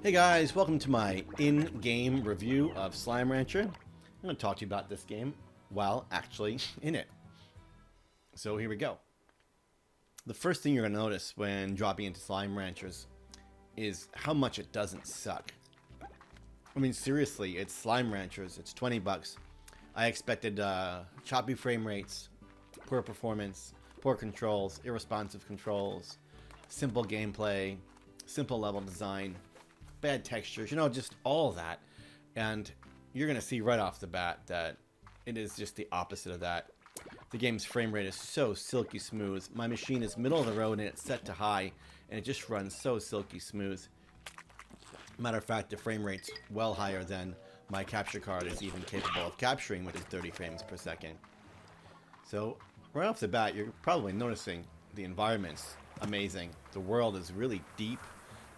Hey guys, welcome to my in-game review of Slime Rancher. I'm going to talk to you about this game while actually in it. So here we go. The first thing you're going to notice when dropping into Slime Ranchers is how much it doesn't suck. I mean, seriously, it's Slime Ranchers. It's 20 bucks. I expected choppy frame rates, poor performance, poor controls, irresponsive controls, simple gameplay, simple level design, bad textures, you know, just all of that. And you're going to see right off the bat that it is just the opposite of that. The game's frame rate is so silky smooth. My machine is middle of the road and it's set to high, and it just runs so silky smooth. Matter of fact, the frame rate's well higher than my capture card is even capable of capturing, which is 30 frames per second. So right off the bat, you're probably noticing the environment's amazing. The world is really deep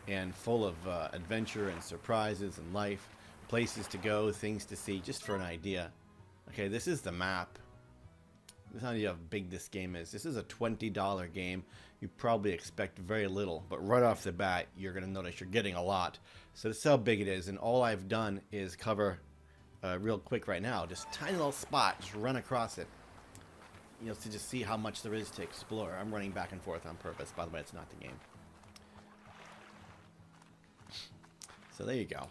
and full of adventure and surprises and life, places to go, things to see, just for an idea. Okay, this is the map. This is how big this game is. This is a $20 game. You probably expect very little, but right off the bat, you're going to notice you're getting a lot. So this is how big it is, and all I've done is cover real quick right now, just a tiny little spot, just run across it, you know, to just see how much there is to explore. I'm running back and forth on purpose. By the way, it's not the game. So there you go.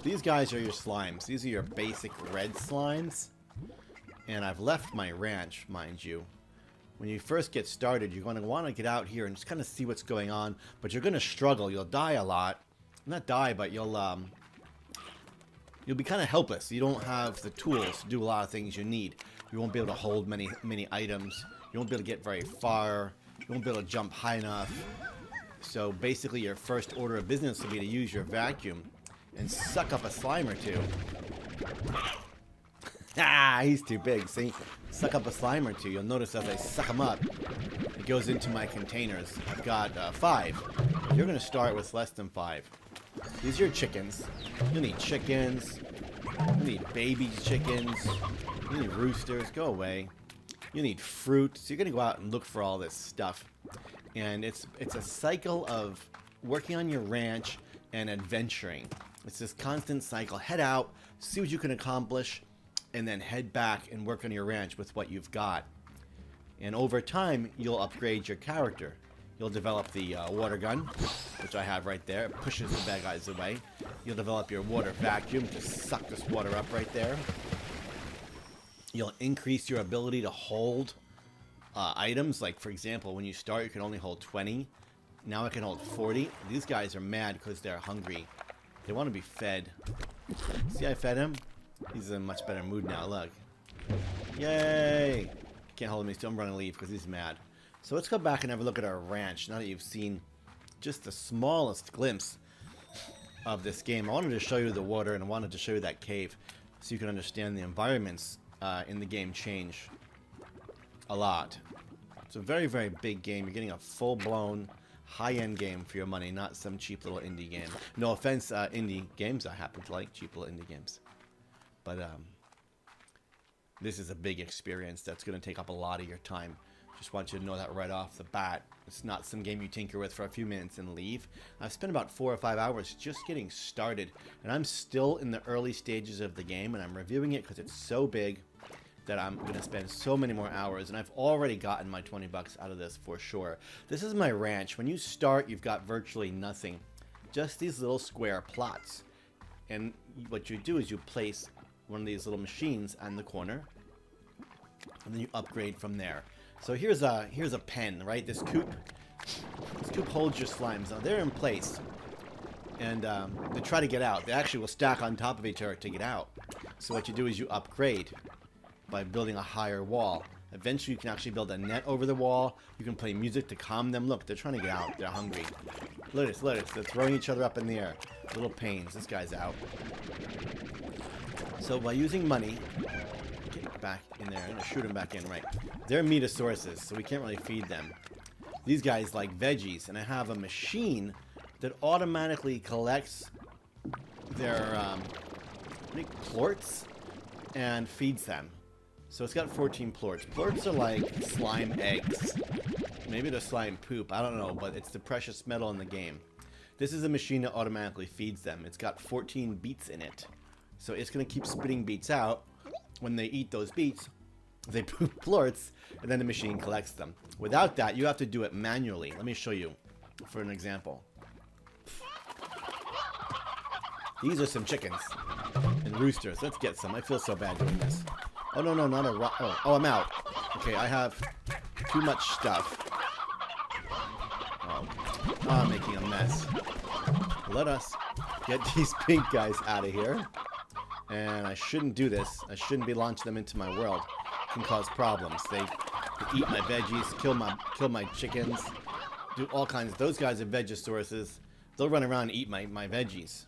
These guys are your slimes. These are your basic red slimes. And I've left my ranch, mind you. When you first get started, you're going to want to get out here and just kind of see what's going on. But you're going to struggle. You'll die a lot. Not die, but you'll be kind of helpless. You don't have the tools to do a lot of things you need. You won't be able to hold many items. You won't be able to get very far. You won't be able to jump high enough. So basically your first order of business will be to use your vacuum and suck up a slime or two. Ah, he's too big, see? Suck up a slime or two. You'll notice as I suck him up, it goes into my containers. I've got 5. You're going to start with less than 5. These are your chickens. You'll need chickens. You need baby chickens. You need roosters. Go away. You need fruit. So you're going to go out and look for all this stuff. And it's a cycle of working on your ranch and adventuring. It's this constant cycle. Head out, see what you can accomplish, and then head back and work on your ranch with what you've got. And over time, you'll upgrade your character. You'll develop the water gun, which I have right there. It pushes the bad guys away. You'll develop your water vacuum to suck this water up right there. You'll increase your ability to hold items. Like, for example, when you start, you can only hold 20. Now I can hold 40. These guys are mad because they're hungry. They want to be fed. See, I fed him? He's in a much better mood now. Look. Yay! Can't hold him. He's still running to leave because he's mad. So let's go back and have a look at our ranch now that you've seen just the smallest glimpse of this game. I wanted to show you the water, and I wanted to show you that cave so you can understand the environments in the game change a lot. It's a very, very big game. You're getting a full-blown, high-end game for your money, not some cheap little indie game. No offense, indie games. I happen to like cheap little indie games. But this is a big experience that's going to take up a lot of your time. Just want you to know that right off the bat. It's not some game you tinker with for a few minutes and leave. I've spent about 4 or 5 hours just getting started, and I'm still in the early stages of the game, and I'm reviewing it because it's so big that I'm going to spend so many more hours, and I've already gotten my 20 bucks out of this for sure. This is my ranch. When you start, you've got virtually nothing. Just these little square plots. And what you do is you place one of these little machines on the corner, and then you upgrade from there. So here's a pen, right? This coop holds your slimes. Now they're in place, and they try to get out. They actually will stack on top of each other to get out. So what you do is you upgrade by building a higher wall. Eventually you can actually build a net over the wall. You can play music to calm them. Look, they're trying to get out. They're hungry. Look at this. They're throwing each other up in the air. Little pains. This guy's out. So by using money, get back in there. I'm going to shoot him back in, right. They're metasaurus, so we can't really feed them. These guys like veggies, and I have a machine that automatically collects their plorts and feeds them. So it's got 14 plorts. Plorts are like slime eggs. Maybe they're slime poop. I don't know, but it's the precious metal in the game. This is a machine that automatically feeds them. It's got 14 beets in it. So it's going to keep spitting beets out. When they eat those beets, they poop plorts, and then the machine collects them. Without that, you have to do it manually. Let me show you for an example. These are some chickens and roosters. Let's get some. I feel so bad doing this. Oh, no, no, not a rock. Oh, I'm out. Okay, I have too much stuff. Oh, I'm making a mess. Let us get these pink guys out of here. And I shouldn't do this. I shouldn't be launching them into my world. It can cause problems. They eat my veggies, kill my chickens, do all kinds. Those guys are Vegisauruses. They'll run around and eat my veggies.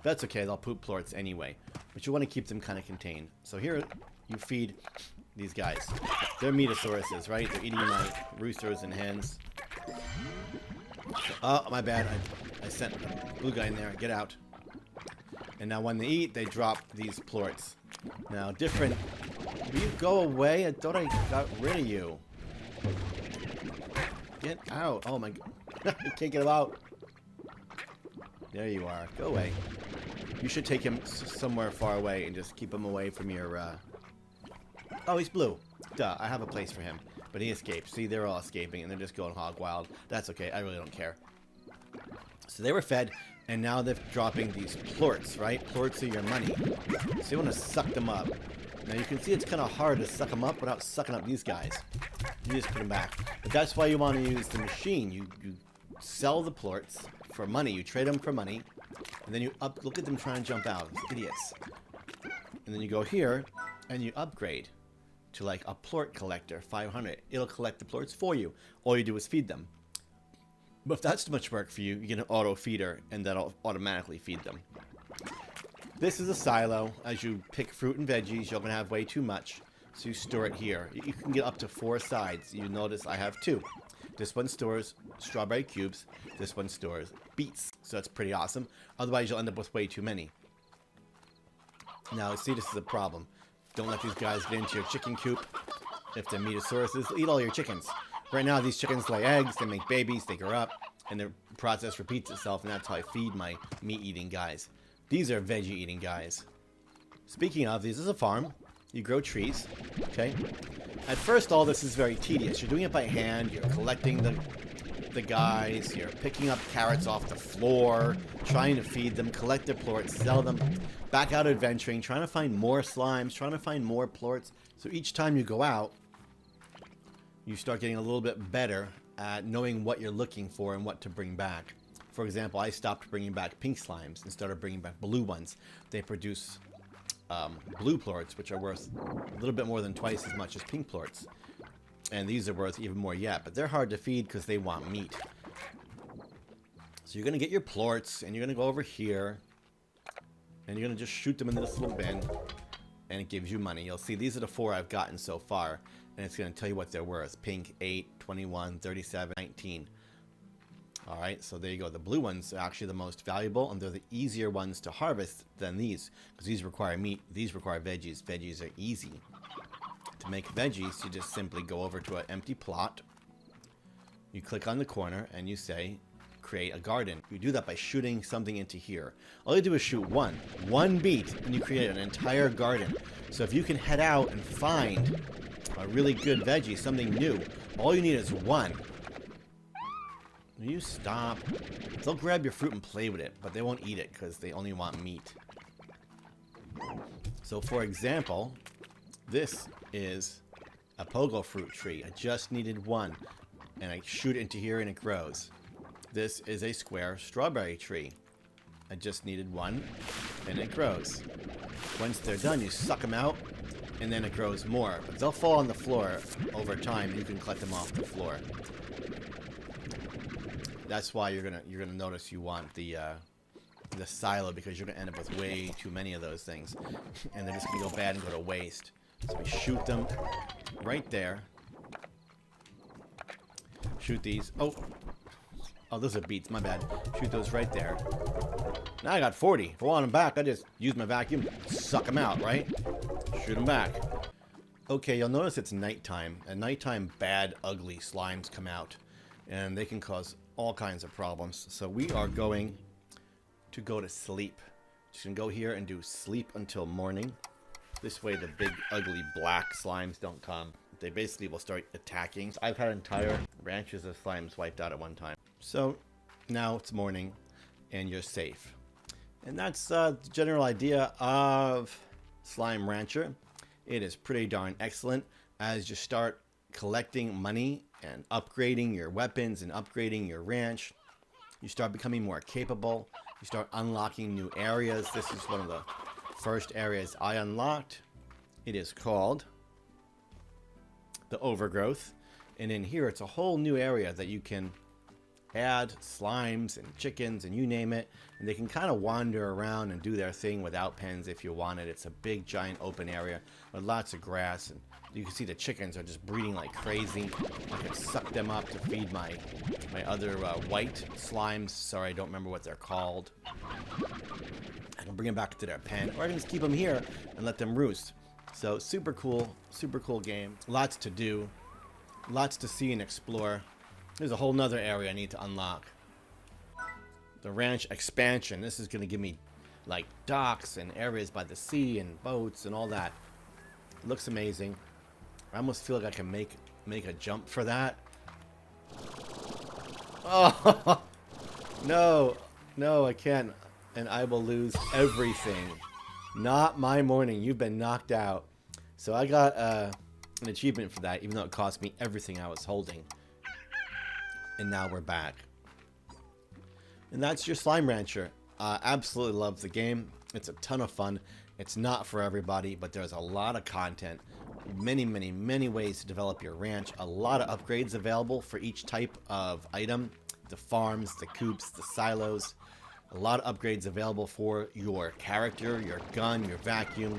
That's okay, they'll poop plorts anyway. But you want to keep them kind of contained. So here you feed these guys. They're Metasauruses, right? They're eating my roosters and hens. Oh, my bad. I sent a blue guy in there. Get out. And now when they eat, they drop these plorts. Now, different... Will you go away? I thought I got rid of you. Get out. Oh, my... I can't get him out. There you are. Go away. You should take him somewhere far away and just keep him away from your, Oh, he's blue. Duh, I have a place for him. But he escaped. See, they're all escaping and they're just going hog wild. That's okay. I really don't care. So they were fed, and now they're dropping these plorts, right? Plorts are your money. So you want to suck them up. Now you can see it's kind of hard to suck them up without sucking up these guys. You just put them back. But that's why you want to use the machine. You sell the plorts for money. You trade them for money. And then you look at them trying to jump out. Idiots. And then you go here, and you upgrade to like a plort collector, 500. It'll collect the plorts for you. All you do is feed them. But if that's too much work for you, you get an auto feeder, and that'll automatically feed them. This is a silo. As you pick fruit and veggies, you're going to have way too much. So you store it here. You can get up to 4 sides. You notice I have 2. This one stores strawberry cubes. This one stores beets. So that's pretty awesome. Otherwise, you'll end up with way too many. Now, see, this is a problem. Don't let these guys get into your chicken coop. If they're Metasauruses, they'll eat all your chickens. Right now, these chickens lay eggs, they make babies, they grow up, and the process repeats itself, and that's how I feed my meat-eating guys. These are veggie-eating guys. Speaking of, this is a farm. You grow trees, okay? At first, all this is very tedious. You're doing it by hand, you're collecting the guys, you're picking up carrots off the floor, trying to feed them, collect their plorts, sell them, back out adventuring, trying to find more slimes, trying to find more plorts. So each time you go out, you start getting a little bit better at knowing what you're looking for and what to bring back. For example, I stopped bringing back pink slimes and started bringing back blue ones. They produce blue plorts, which are worth a little bit more than twice as much as pink plorts. And these are worth even more yet, but they're hard to feed because they want meat. So you're going to get your plorts, and you're going to go over here, and you're going to just shoot them in this little bin, and it gives you money. You'll see these are the 4 I've gotten so far. And it's going to tell you what they're worth. Pink, 8, 21, 37, 19. Alright, so there you go. The blue ones are actually the most valuable, and they're the easier ones to harvest than these. Because these require meat, these require veggies. Veggies are easy. To make veggies, you just simply go over to an empty plot. You click on the corner, and you say, create a garden. You do that by shooting something into here. All you do is shoot one beet, and you create an entire garden. So if you can head out and find a really good veggie, something new, all you need is 1. Will you stop? They'll grab your fruit and play with it, but they won't eat it because they only want meat. So for example, this is a pogo fruit tree. I just needed 1, and I shoot it into here and it grows. This is a square strawberry tree. I just needed 1, and it grows. Once they're done, you suck them out, and then it grows more. But they'll fall on the floor over time, and you can collect them off the floor. That's why you're gonna notice you want the silo, because you're gonna end up with way too many of those things, and they're just gonna go bad and go to waste. So we shoot them right there. Shoot these. Oh, those are beets. My bad. Shoot those right there. Now I got 40. If I want them back, I just use my vacuum, suck them out, right? Shoot them back. Okay, you'll notice it's nighttime. At nighttime, bad, ugly slimes come out. And they can cause all kinds of problems. So we are going to go to sleep. Just gonna go here and do sleep until morning. This way the big ugly black slimes don't come. They basically will start attacking. So I've had entire ranches of slimes wiped out at one time. So now it's morning and you're safe. And that's the general idea of Slime Rancher. It is pretty darn excellent as you start collecting money and upgrading your weapons and upgrading your ranch. You start becoming more capable. You start unlocking new areas. This is one of the first areas I unlocked. It is called the Overgrowth. And in here, it's a whole new area that you can add slimes and chickens and you name it. And they can kind of wander around and do their thing without pens if you wanted. It's a big, giant open area with lots of grass. And you can see the chickens are just breeding like crazy. I can suck them up to feed my other white slimes. Sorry, I don't remember what they're called. I can bring them back to their pen. Or I can just keep them here and let them roost. So super cool game. Lots to do. Lots to see and explore. There's a whole nother area I need to unlock. The ranch expansion. This is going to give me like docks and areas by the sea and boats and all that. It looks amazing. I almost feel like I can make a jump for that. Oh no, I can't. And I will lose everything. Not my morning. You've been knocked out. So I got an achievement for that, even though it cost me everything I was holding. And now we're back. And that's your Slime Rancher. Absolutely love the game. It's a ton of fun. It's not for everybody, but there's a lot of content. Many ways to develop your ranch. A lot of upgrades available for each type of item. The farms, the coops, the silos. A lot of upgrades available for your character, your gun, your vacuum.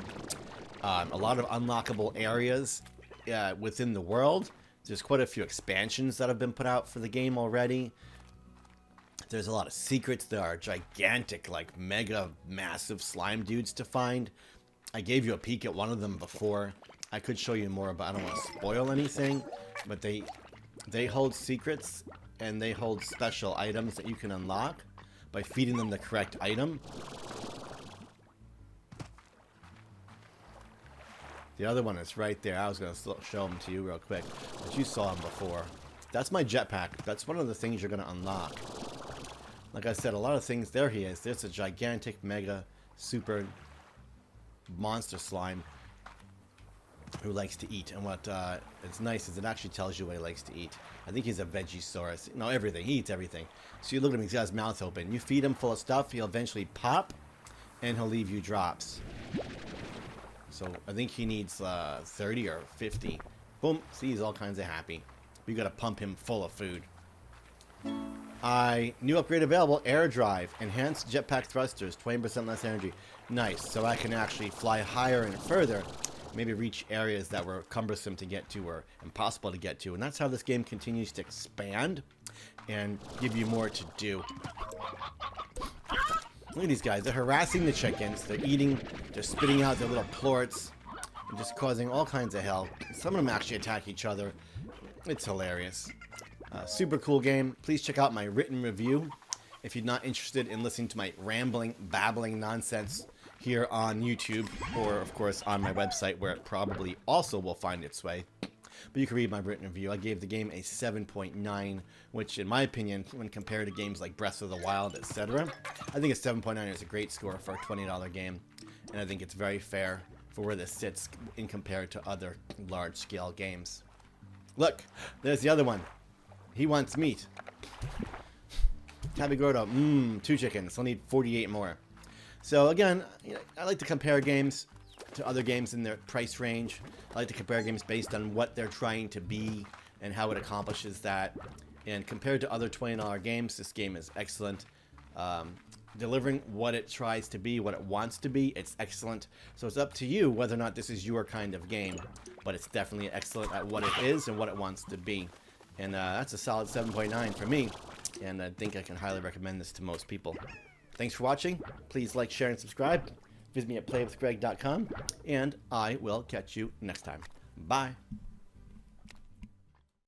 A lot of unlockable areas within the world. There's quite a few expansions that have been put out for the game already. There's a lot of secrets. There are gigantic, like mega massive slime dudes to find. I gave you a peek at one of them before. I could show you more, but I don't want to spoil anything. But they hold secrets and they hold special items that you can unlock by feeding them the correct item. The other one is right there. I was going to show them to you real quick, but you saw them before. That's my jetpack. That's one of the things you're going to unlock. Like I said, a lot of things. There he is. There's a gigantic, mega, super monster slime who likes to eat. And what is nice is it actually tells you what he likes to eat. I think he's a Vegisaurus. No, everything. He eats everything. So you look at him, he's got his mouth open. You feed him full of stuff, he'll eventually pop, and he'll leave you drops. So I think he needs 30 or 50. Boom. See, he's all kinds of happy. You got to pump him full of food. New upgrade available. Air drive. Enhanced jetpack thrusters. 20% less energy. Nice. So I can actually fly higher and further. Maybe reach areas that were cumbersome to get to or impossible to get to. And that's how this game continues to expand and give you more to do. Look at these guys. They're harassing the chickens. They're eating. They're spitting out their little plorts. And just causing all kinds of hell. Some of them actually attack each other. It's hilarious. Super cool game. Please check out my written review if you're not interested in listening to my rambling, babbling nonsense here on YouTube or, of course, on my website where it probably also will find its way. But you can read my written review. I gave the game a 7.9, which, in my opinion, when compared to games like Breath of the Wild, etc., I think a 7.9 is a great score for a $20 game. And I think it's very fair for where this sits in compared to other large-scale games. Look, there's the other one. He wants meat. Tabby Gordo, 2 chickens. I'll need 48 more. So again, I like to compare games to other games in their price range. I like to compare games based on what they're trying to be and how it accomplishes that. And compared to other $20 games, this game is excellent. Delivering what it tries to be, what it wants to be, it's excellent. So it's up to you whether or not this is your kind of game. But it's definitely excellent at what it is and what it wants to be. And that's a solid 7.9 for me. And I think I can highly recommend this to most people. Thanks for watching. Please like, share, and subscribe. Visit me at playwithgreg.com. And I will catch you next time. Bye.